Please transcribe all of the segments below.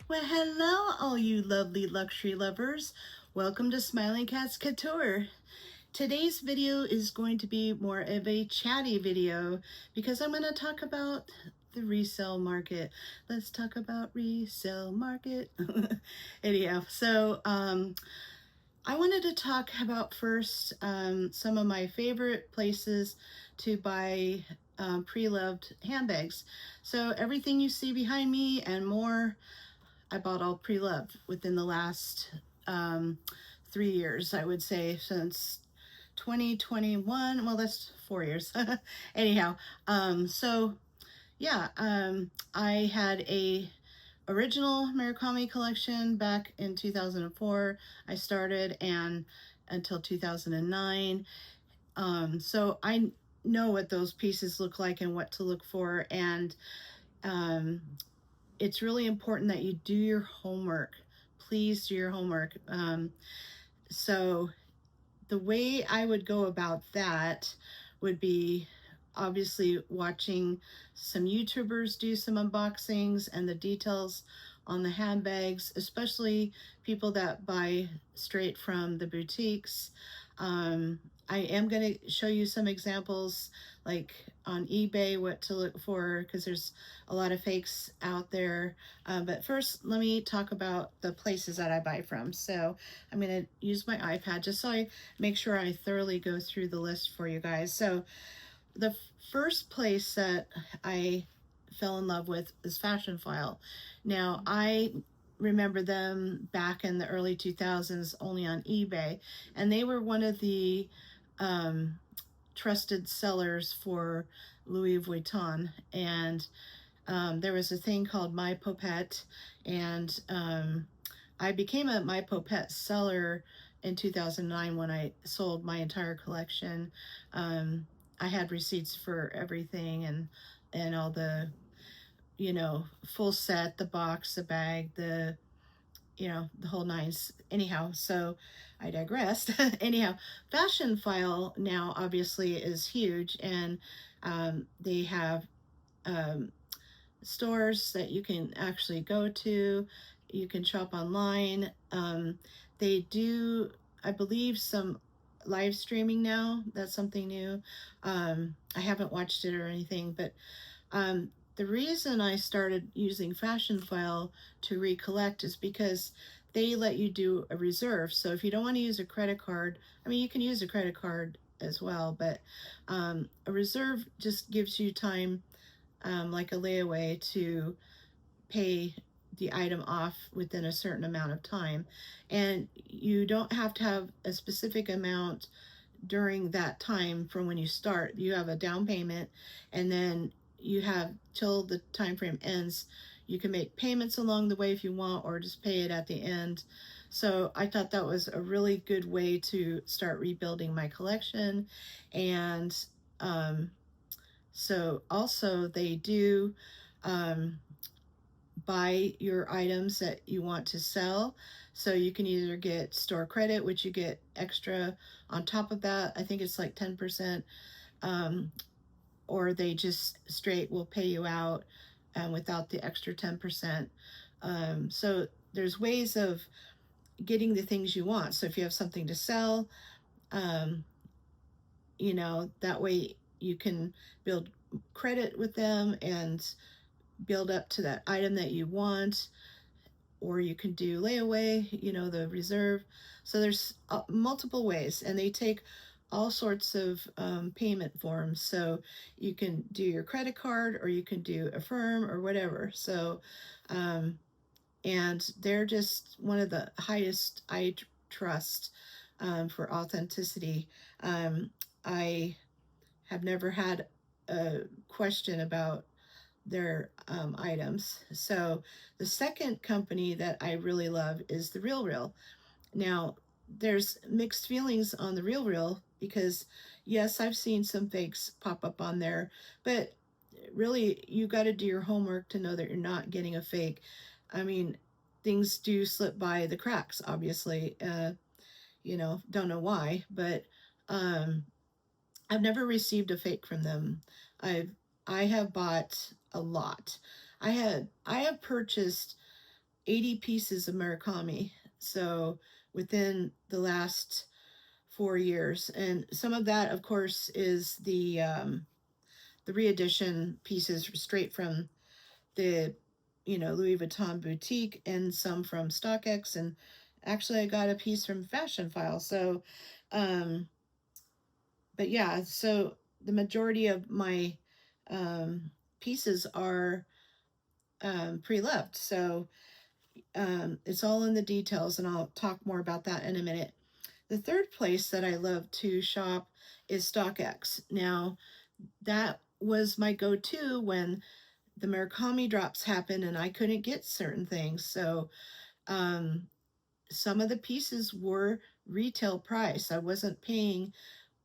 Well, hello, all you lovely luxury lovers. Welcome to Smiling Cats Couture. Today's video is going to be more of a chatty video because I'm going to talk about the resale market. Let's talk about resale market. Anyhow, so I wanted to talk about first some of my favorite places to buy pre-loved handbags. So everything you see behind me and more, I bought all pre-loved within the last 3 years, I would say, since 2021. Well, that's 4 years. Anyhow, so yeah, I had a original Murakami collection back in 2004. I started and until 2009. So I know what those pieces look like and what to look for, and it's really important that you do your homework. Please do your homework. So the way I would go about that would be obviously watching some YouTubers do some unboxings and the details on the handbags, especially people that buy straight from the boutiques. I am going to show you some examples like on eBay what to look for because there's a lot of fakes out there. But first, let me talk about the places that I buy from. So I'm going to use my iPad just so I make sure I thoroughly go through the list for you guys. So the first place that I fell in love with is Fashionphile. Now, I remember them back in the early 2000s only on eBay, and they were one of the trusted sellers for Louis Vuitton. And there was a thing called My Popette, and I became a My Popette seller in 2009 when I sold my entire collection. I had receipts for everything and all the, full set, the box, the bag, the whole nines. Anyhow, so I digressed. Anyhow, Fashionphile now obviously is huge, and they have stores that you can actually go to. You can shop online. They do, I believe, some live streaming now. That's something new. I haven't watched it or anything, but the reason I started using Fashionphile to recollect is because they let you do a reserve. So if you don't want to use a credit card, I mean, you can use a credit card as well, but a reserve just gives you time, like a layaway, to pay the item off within a certain amount of time. And you don't have to have a specific amount during that time from when you start. You have a down payment, and then you have till the time frame ends. You can make payments along the way if you want, or just pay it at the end. So I thought that was a really good way to start rebuilding my collection. And so also they do buy your items that you want to sell. So you can either get store credit, which you get extra on top of that. I think it's like 10%. Or they just straight will pay you out without the extra 10%. So there's ways of getting the things you want. So if you have something to sell, that way you can build credit with them and build up to that item that you want. Or you can do layaway, the reserve. So there's multiple ways, and they take all sorts of payment forms. So you can do your credit card, or you can do Affirm, or whatever. So, and they're just one of the highest I trust for authenticity. I have never had a question about their items. So the second company that I really love is the Real. Now, there's mixed feelings on the Real because yes, I've seen some fakes pop up on there, but really you got to do your homework to know that you're not getting a fake. I mean, things do slip by the cracks, obviously. Don't know why, but I've never received a fake from them. I have bought a lot. I have purchased 80 pieces of Murakami. So within the last 4 years, and some of that, of course, is the reedition pieces straight from the Louis Vuitton boutique, and some from StockX, and actually I got a piece from Fashionphile. So, um, but yeah, so the majority of my um, pieces are pre-loved. So it's all in the details, and I'll talk more about that in a minute. The third place that I love to shop is StockX. Now, that was my go-to when the Murakami drops happened and I couldn't get certain things. So um, some of the pieces were retail price. I wasn't paying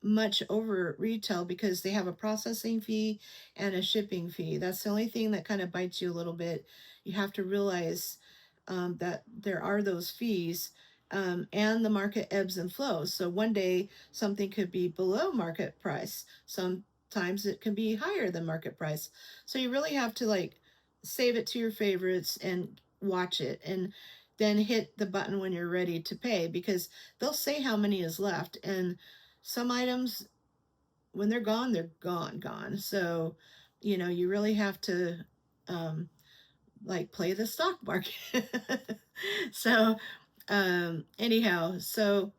much over retail because they have a processing fee and a shipping fee. That's the only thing that kind of bites you a little bit. You have to realize that there are those fees, and the market ebbs and flows. So one day something could be below market price. Sometimes it can be higher than market price. So you really have to like save it to your favorites and watch it, and then hit the button when you're ready to pay, because they'll say how many is left, and some items, when they're gone. So you really have to um, like play the stock market. So anyhow, so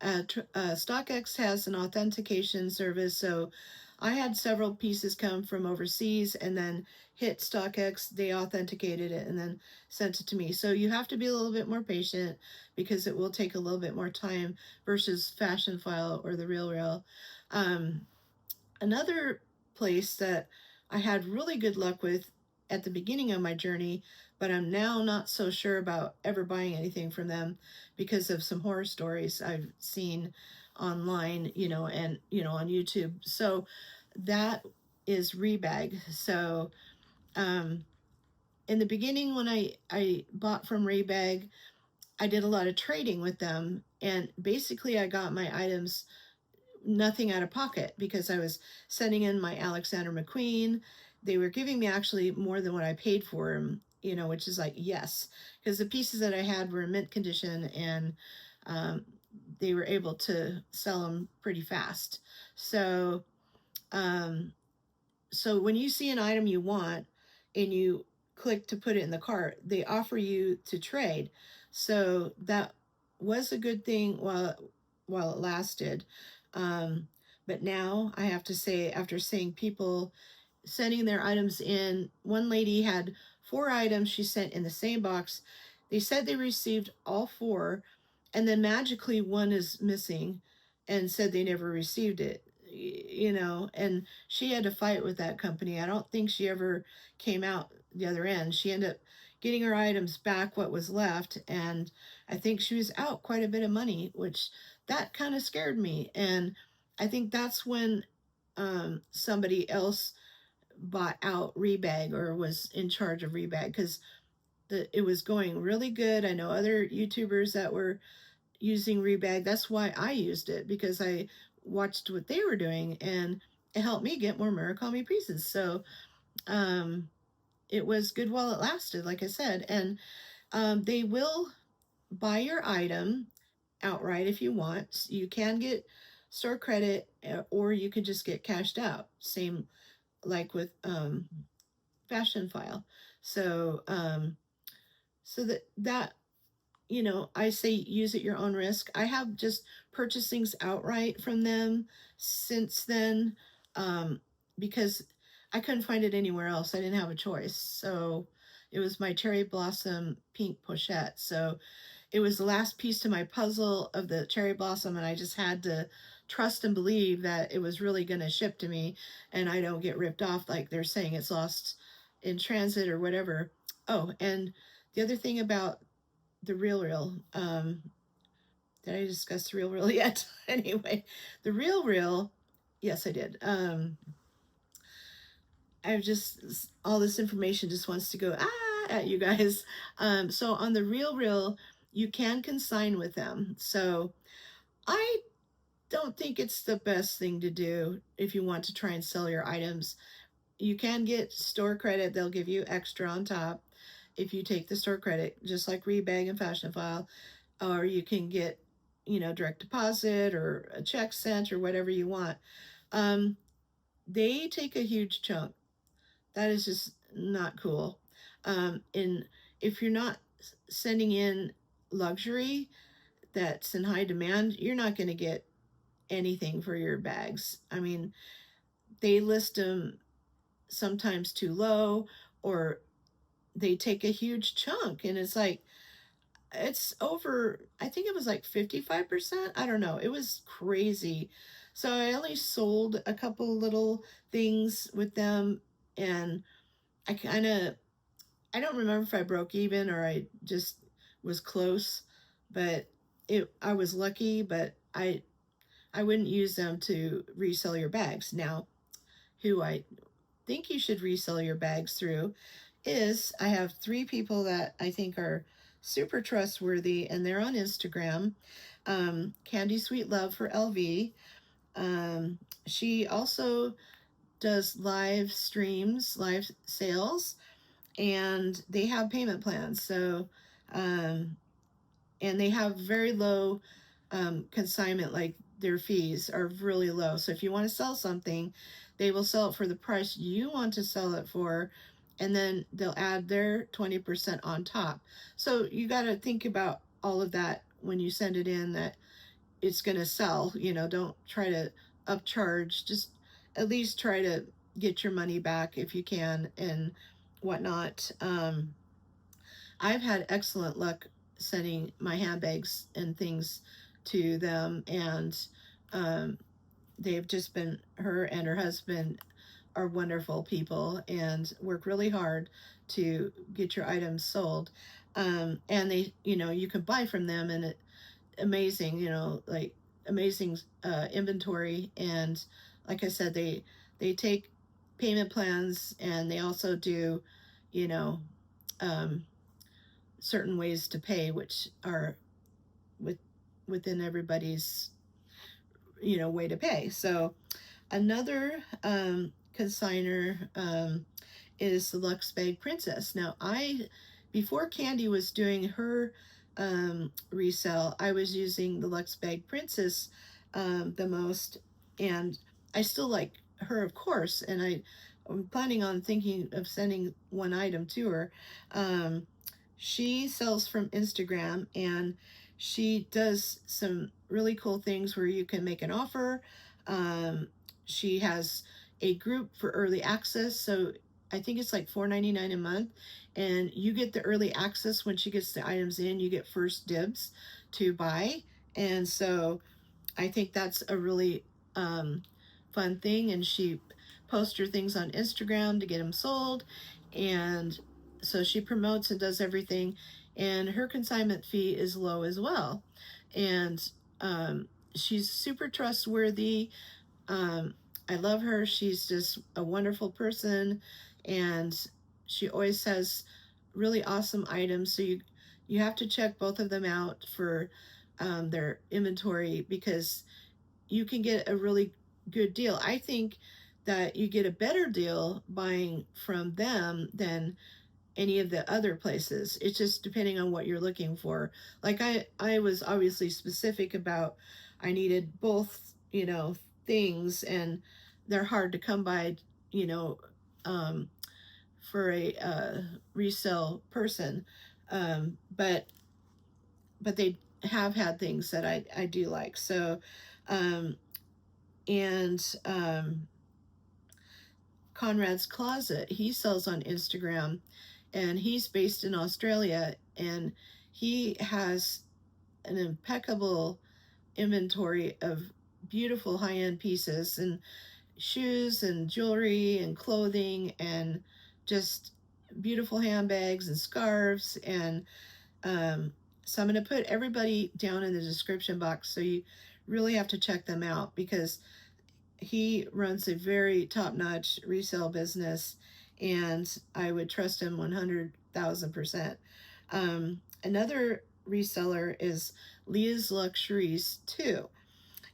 StockX has an authentication service. So I had several pieces come from overseas and then hit StockX. They authenticated it and then sent it to me. So you have to be a little bit more patient because it will take a little bit more time versus Fashionphile or the RealReal. Um, Another place that I had really good luck with at the beginning of my journey, but I'm now not so sure about ever buying anything from them because of some horror stories I've seen online, and on YouTube. So that is Rebag. So um, in the beginning, when I bought from Rebag, I did a lot of trading with them, and basically I got my items nothing out of pocket because I was sending in my Alexander McQueen. They were giving me actually more than what I paid for them, which is like, yes, because the pieces that I had were in mint condition, and um, they were able to sell them pretty fast. So, um, so when you see an item you want and you click to put it in the cart, they offer you to trade. So that was a good thing while it lasted. Um, but now I have to say, after seeing people sending their items in, one lady had 4 items she sent in the same box. They said they received all 4, and then magically one is missing and said they never received it. And she had to fight with that company. I don't think she ever came out the other end. She ended up getting her items back, what was left, and I think she was out quite a bit of money, which that kind of scared me. And I think that's when somebody else bought out Rebag or was in charge of Rebag, because it was going really good. I know other YouTubers that were using Rebag. That's why I used it, because I watched what they were doing, and it helped me get more Murakami pieces. So it was good while it lasted, like I said. And they will buy your item outright if you want. You can get store credit, or you can just get cashed out. Same like with Fashionphile. So that I say use at your own risk. I have just purchased things outright from them since then, because I couldn't find it anywhere else. I didn't have a choice. So it was my cherry blossom pink pochette. So it was the last piece to my puzzle of the cherry blossom, and I just had to trust and believe that it was really going to ship to me and I don't get ripped off like they're saying it's lost in transit or whatever. Oh, and the other thing about the RealReal. Did I discuss the RealReal yet? Anyway, the RealReal, yes, I did. I've just, all this information just wants to go at you guys. So on the RealReal, you can consign with them. So I don't think it's the best thing to do if you want to try and sell your items. You can get store credit, they'll give you extra on top. if you take the store credit, just like Rebag and Fashionphile, or you can get, direct deposit or a check sent or whatever you want. They take a huge chunk. That is just not cool. And if you're not sending in luxury that's in high demand, you're not going to get anything for your bags. I mean, they list them sometimes too low, or they take a huge chunk, and it's like, it's over, I think it was like 55%. I don't know. It was crazy. So I only sold a couple little things with them, and I don't remember if I broke even or I just was close, but I was lucky, but I wouldn't use them to resell your bags. Now, who I think you should resell your bags through is, I have 3 people that I think are super trustworthy, and they're on Instagram. Candy Sweet Love for LV. She also does live streams, live sales, and they have payment plans. So, and they have very low consignment, like their fees are really low. So if you want to sell something, they will sell it for the price you want to sell it for, and then they'll add their 20% on top. So you got to think about all of that when you send it in, that it's going to sell. Don't try to upcharge. Just at least try to get your money back if you can and whatnot. I've had excellent luck sending my handbags and things to them, and they've just been, her and her husband are wonderful people and work really hard to get your items sold. And they, you can buy from them, and amazing, like amazing inventory. And like I said, they take payment plans, and they also do, you know, um, certain ways to pay, which are within everybody's, way to pay. So another consigner is the Lux Bag Princess. Now, before Candy was doing her resale, I was using the Lux Bag Princess the most, and I still like her, of course, and I'm planning on thinking of sending one item to her. She sells from Instagram, and she does some really cool things where you can make an offer. She has a group for early access, so I think it's like $4.99 a month, and you get the early access. When she gets the items in, you get first dibs to buy. And so I think that's a really fun thing. And she posts her things on Instagram to get them sold, and so she promotes and does everything, and her consignment fee is low as well. And she's super trustworthy. I love her. She's just a wonderful person, and she always has really awesome items. So you have to check both of them out for their inventory, because you can get a really good deal. I think that you get a better deal buying from them than any of the other places. It's just depending on what you're looking for. Like I was obviously specific about, I needed both, things, and they're hard to come by, for a resale person. But they have had things that I do like. So, and Conrad's Closet, he sells on Instagram, and he's based in Australia, and he has an impeccable inventory of beautiful high-end pieces, and shoes and jewelry and clothing, and just beautiful handbags and scarves. And so I'm going to put everybody down in the description box, so you really have to check them out, because he runs a very top-notch resale business, and I would trust him 100,000%. Another reseller is Leah's Luxuries too.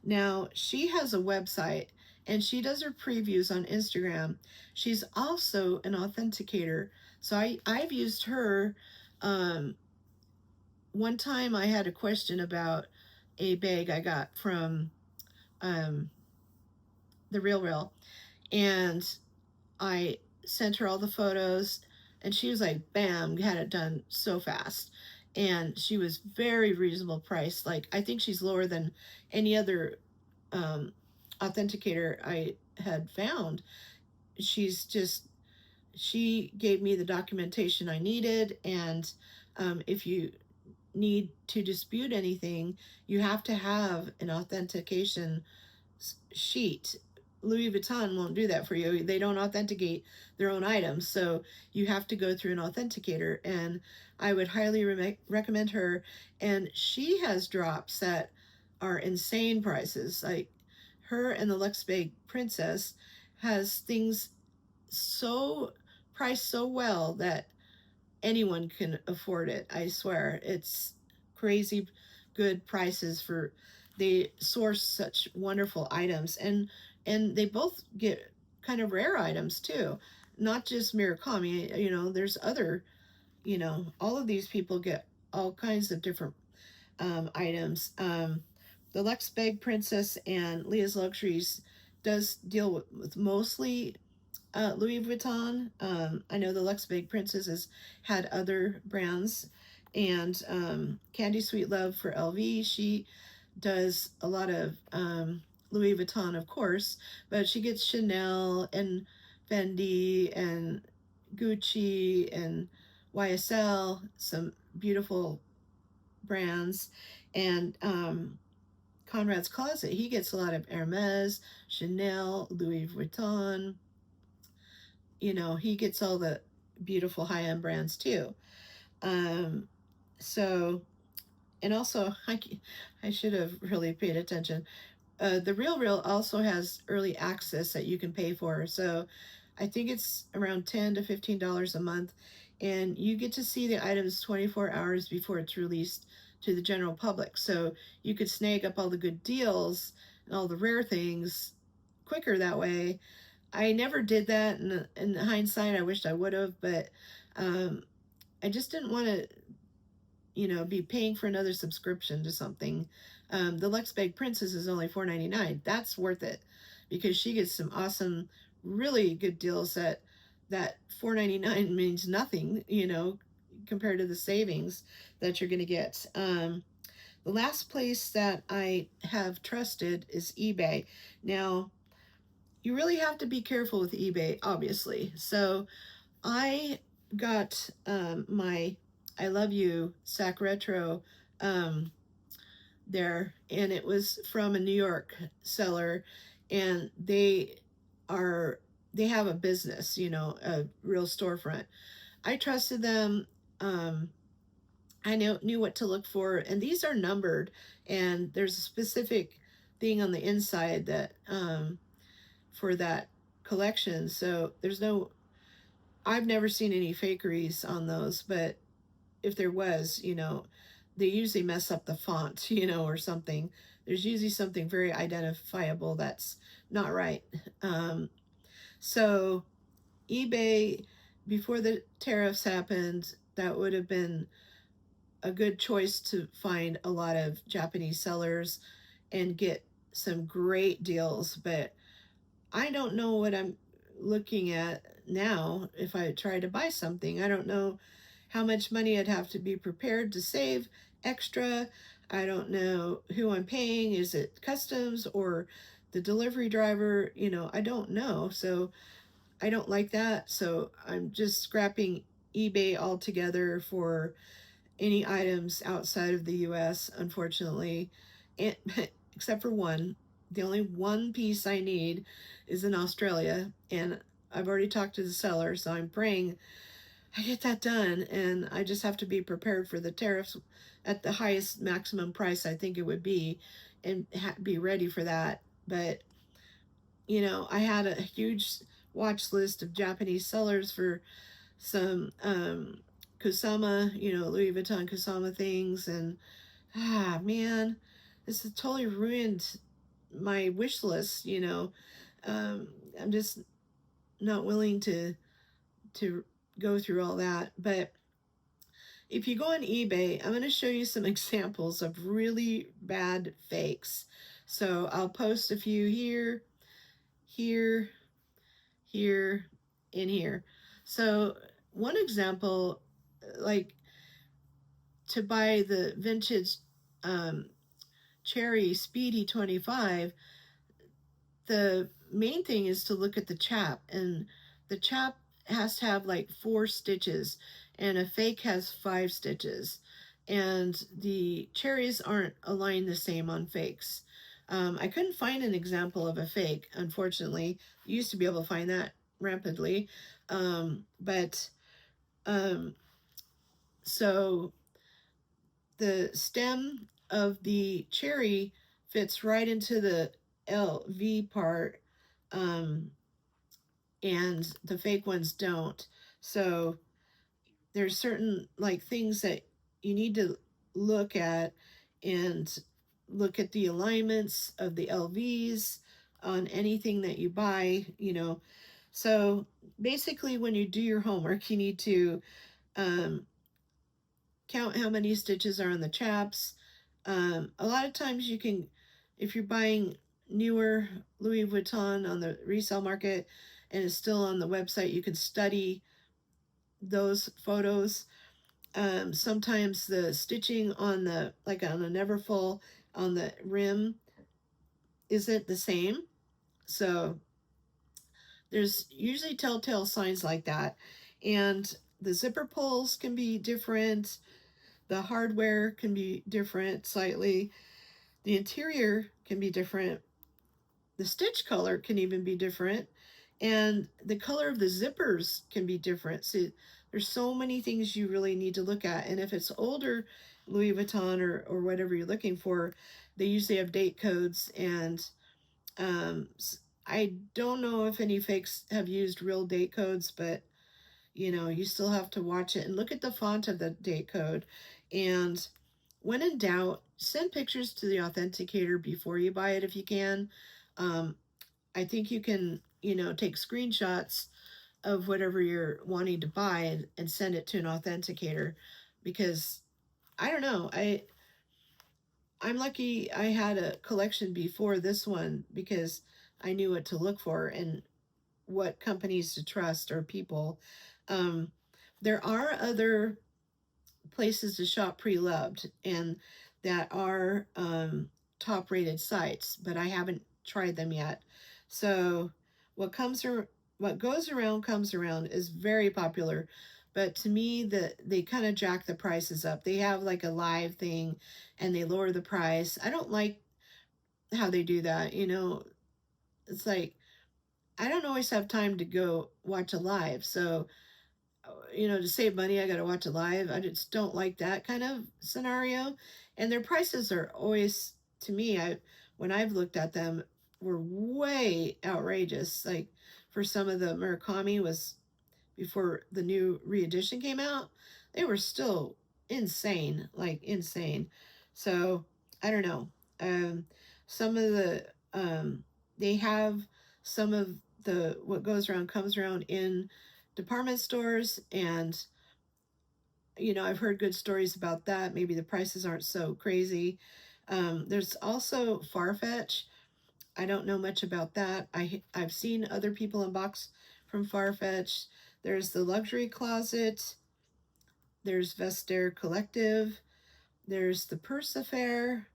Now, she has a website, and she does her previews on Instagram. She's also an authenticator. So I've used her. One time I had a question about a bag I got from um, the Real, and I sent her all the photos, and she was like, bam, had it done so fast. And she was very reasonable price. Like, I think she's lower than any other um, authenticator I had found. She's just, she gave me the documentation I needed. And if you need to dispute anything, you have to have an authentication sheet. Louis Vuitton won't do that for you. They don't authenticate their own items, so you have to go through an authenticator. And I would highly recommend her. And she has drops that are insane prices. Like her and the Lux Bag Princess has things so priced so well that anyone can afford it. I swear, it's crazy good prices for, they source such wonderful items, and they both get kind of rare items too, not just Murakami. You know, there's other, you know, all of these people get all kinds of different items. The Lux Bag Princess and Leah's Luxuries does deal with mostly Louis Vuitton. I know the Lux Bag Princess has had other brands, and Candy Sweet Love for LV. She does a lot of Louis Vuitton, of course, but she gets Chanel and Fendi and Gucci and YSL, some beautiful brands, and Conrad's Closet. He gets a lot of Hermes, Chanel, Louis Vuitton. You know, he gets all the beautiful high-end brands too. Um, so, and also, I should have really paid attention. The Real also has early access that you can pay for. So I think it's around $10 to $15 a month. And you get to see the items 24 hours before it's released to the general public. So you could snag up all the good deals and all the rare things quicker that way. I never did that. In hindsight, I wished I would have, but um, I just didn't want to, you know, be paying for another subscription to something. The Lux Bag Princess is only $4.99. That's worth it because she gets some awesome, really good deals that $4.99 means nothing, you know, compared to the savings that you're going to get. The last place that I have trusted is eBay. Now, you really have to be careful with eBay, obviously. So I got my I Love You Sac Retro um, there, and it was from a New York seller, and are they have a business, you know, a real storefront. I trusted them. Um, I knew what to look for, and these are numbered, and there's a specific thing on the inside that for that collection. So there's no, I've never seen any fakeries on those, but if there was, you know, they usually mess up the font, you know, or something. There's usually something very identifiable that's not right. Um, so eBay, before the tariffs happened, that would have been a good choice to find a lot of Japanese sellers and get some great deals. But I don't know what I'm looking at now if I try to buy something. I don't know how much money I'd have to be prepared to save extra. I don't know who I'm paying. Is it customs or the delivery driver? You know, I don't know. So I don't like that. So I'm just scrapping eBay altogether for any items outside of the US, unfortunately. And, except for one. The only one piece I need is in Australia, and I've already talked to the seller, so I'm praying I get that done, and I just have to be prepared for the tariffs at the highest maximum price I think it would be, and be ready for that. But, you know, I had a huge watch list of Japanese sellers for some Kusama, you know, Louis Vuitton Kusama things, and man, this has totally ruined my wish list, you know. I'm just not willing to go through all that. But if you go on eBay, I'm going to show you some examples of really bad fakes. So I'll post a few here, here, here, and here. So one example, like to buy the vintage um, Cherry Speedy 25, the main thing is to look at the chap, and the chap has to have like 4 stitches, and a fake has 5 stitches, and the cherries aren't aligned the same on fakes. I couldn't find an example of a fake, unfortunately. You used to be able to find that rapidly, but so the stem of the cherry fits right into the LV part, um, and the fake ones don't. So there's certain like things that you need to look at, and look at the alignments of the LVs on anything that you buy, you know. So basically, when you do your homework, you need to um, count how many stitches are on the chaps. A lot of times you can, if you're buying newer Louis Vuitton on the resale market and it's still on the website, you can study those photos. Sometimes the stitching on the, like on a Neverfull, on the rim isn't the same. So there's usually telltale signs like that. And the zipper pulls can be different. The hardware can be different slightly. The interior can be different. The stitch color can even be different. And the color of the zippers can be different. So there's so many things you really need to look at. And if it's older Louis Vuitton or whatever you're looking for, they usually have date codes. And um, I don't know if any fakes have used real date codes, but you know, you still have to watch it and look at the font of the date code. And when in doubt, send pictures to the authenticator before you buy it if you can. Um, I think you can, you know, take screenshots of whatever you're wanting to buy and send it to an authenticator, because I don't know, I'm lucky I had a collection before this one because I knew what to look for and what companies to trust or people. Um, there are other places to shop preloved and that are top rated sites, but I haven't tried them yet. So what comes or what goes around comes around is very popular, but to me they kind of jack the prices up. They have like a live thing and they lower the price. I don't like how they do that, you know. It's like I don't always have time to go watch a live. So, you know, to save money, I got to watch it live. I just don't like that kind of scenario. And their prices are always, to me, when I've looked at them, were way outrageous. Like for some of the Murakami was before the new re-edition came out, they were still insane, like insane. So I don't know. Um, some of the they have some of the what goes around comes around in department stores, and you know I've heard good stories about that. Maybe the prices aren't so crazy. There's also Farfetch. I don't know much about that. I've seen other people unbox from Farfetch. There's the Luxury Closet. There's Vestiaire Collective. There's the Purse Affair.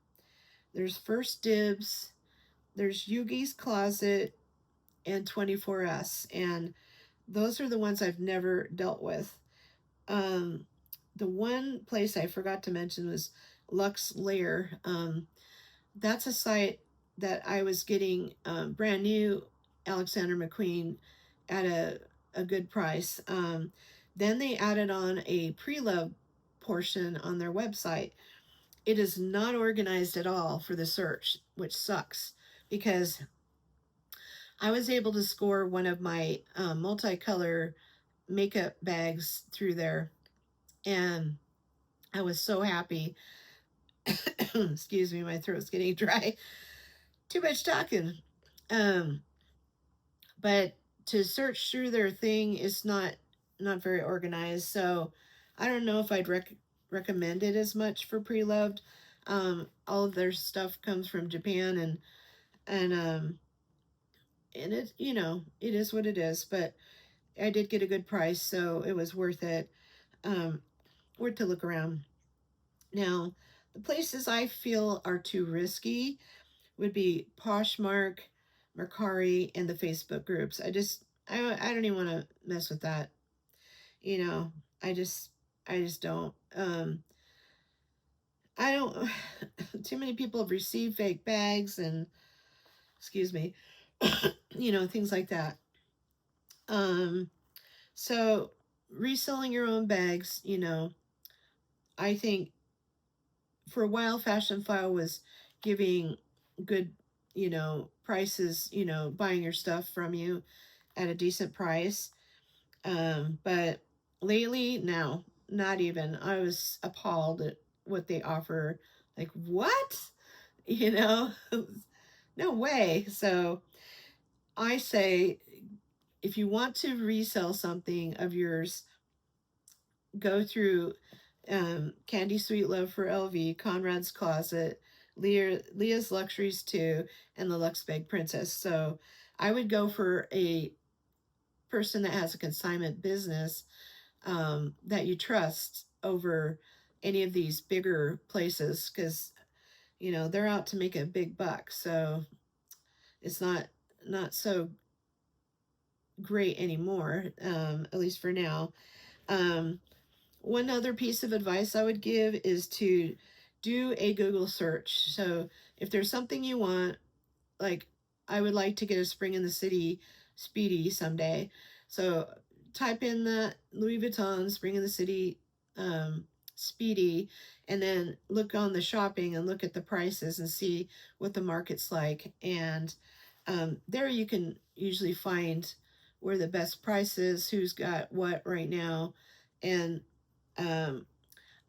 There's First Dibs. There's Yoogi's Closet and 24S. And those are the ones I've never dealt with. Um, the one place I forgot to mention was Lux Lair. That's a site that I was getting brand new Alexander McQueen at a good price. Then they added on a preloved portion on their website. It is not organized at all for the search, which sucks because I was able to score one of my multicolor makeup bags through there, and I was so happy. Excuse me, my throat's getting dry. Too much talking. Um, but to search through their thing is not very organized. So I don't know if I'd recommend it as much for preloved. All of their stuff comes from Japan, and and it, you know, it is what it is. But I did get a good price, so it was worth it. Um, Worth to look around. Now, the places I feel are too risky would be Poshmark, Mercari, and the Facebook groups. I don't even want to mess with that. You know, I just I just don't. I don't. Too many people have received fake bags and excuse me, you know, things like that. Um, so reselling your own bags, you know, I think for a while Fashionphile was giving good, you know, prices, you know, buying your stuff from you at a decent price. But lately, no, not even. I was appalled at what they offer. Like, what? You know, no way. So I say, if you want to resell something of yours, go through Candy Sweet Love for LV, Conrad's Closet, Leah's Luxuries 2, and the Lux Bag Princess. So I would go for a person that has a consignment business that you trust over any of these bigger places, because you know they're out to make a big buck. So it's not so great anymore, at least for now. Um, One other piece of advice I would give is to do a Google search. So if there's something you want, like I would like to get a Spring in the City Speedy someday. So type in the Louis Vuitton Spring in the City um, Speedy, and then look on the shopping and look at the prices and see what the market's like. And there you can usually find where the best price is, who's got what right now. And um,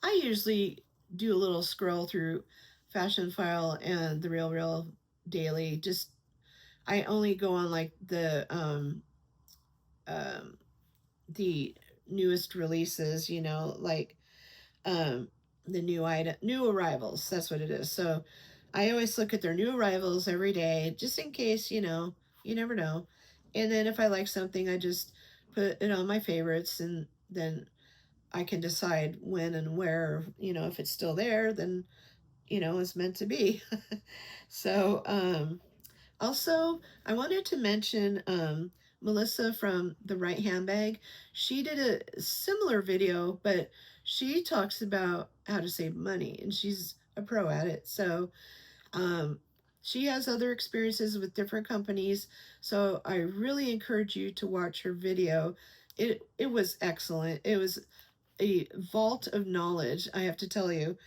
I usually do a little scroll through Fashionphile and the Real daily. Just I only go on like um, the newest releases, you know, like um, the new arrivals. That's what it is. So I always look at their new arrivals every day, just in case, you know, you never know. And then if I like something, I just put it on my favorites, and then I can decide when and where, you know, if it's still there, then, you know, it's meant to be. So, also, I wanted to mention Melissa from the Right Handbag. She did a similar video, but she talks about how to save money, and she's a pro at it. So, um, she has other experiences with different companies. So, I really encourage you to watch her video. It was excellent. It was a vault of knowledge, I have to tell you.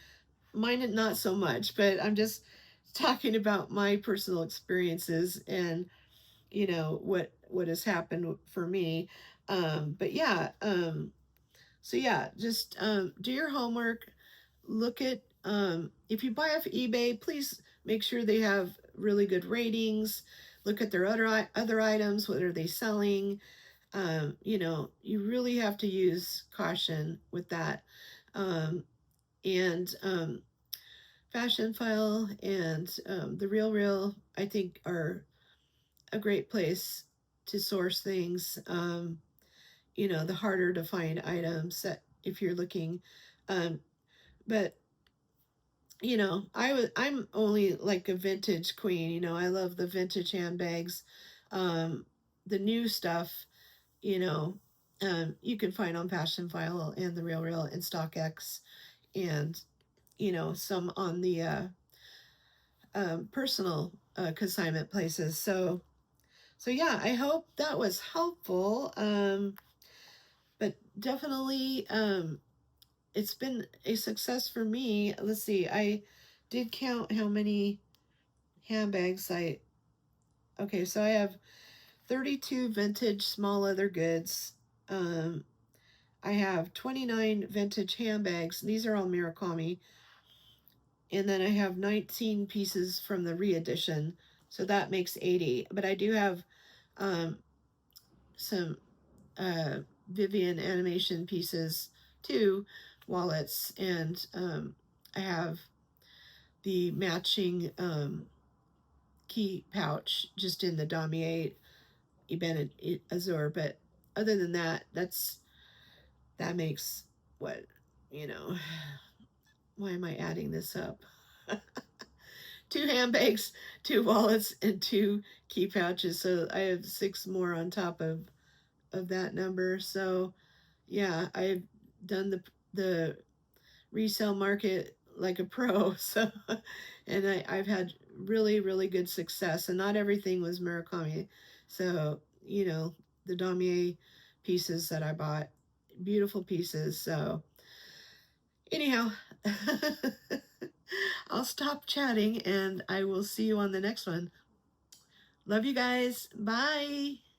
Mine not so much, but I'm just talking about my personal experiences and you know what has happened for me. But yeah, so yeah, just do your homework. Look at if you buy off eBay, please make sure they have really good ratings. Look at their other items. What are they selling? You know, you really have to use caution with that. Um, and Fashionphile and the Real, I think, are a great place to source things. You know, the harder to find items that if you're looking. Um, but you know, I'm only like a vintage queen. You know, I love the vintage handbags. Um, the new stuff, you know, you can find on Fashionphile and the Real and StockX, and you know some on the personal consignment places. So yeah, I hope that was helpful. But definitely, it's been a success for me. Let's see, I did count how many handbags I. Okay, so I have 32 vintage small leather goods. Um, I have 29 vintage handbags. These are all Murakami. And then I have 19 pieces from the re-edition. So that makes 80. But I do have some Vivian animation pieces too, wallets, and I have the matching key pouch just in the Damier Ebene Azure. But other than that, that makes what, you know, why am I adding this up? 2 handbags, 2 wallets, and 2 key pouches. So I have 6 more on top of that number. So yeah, I've done the resale market like a pro. So, and I've had really, really good success. And not everything was Murakami. So, you know, the Damier pieces that I bought, beautiful pieces. So, anyhow, I'll stop chatting and I will see you on the next one. Love you guys. Bye.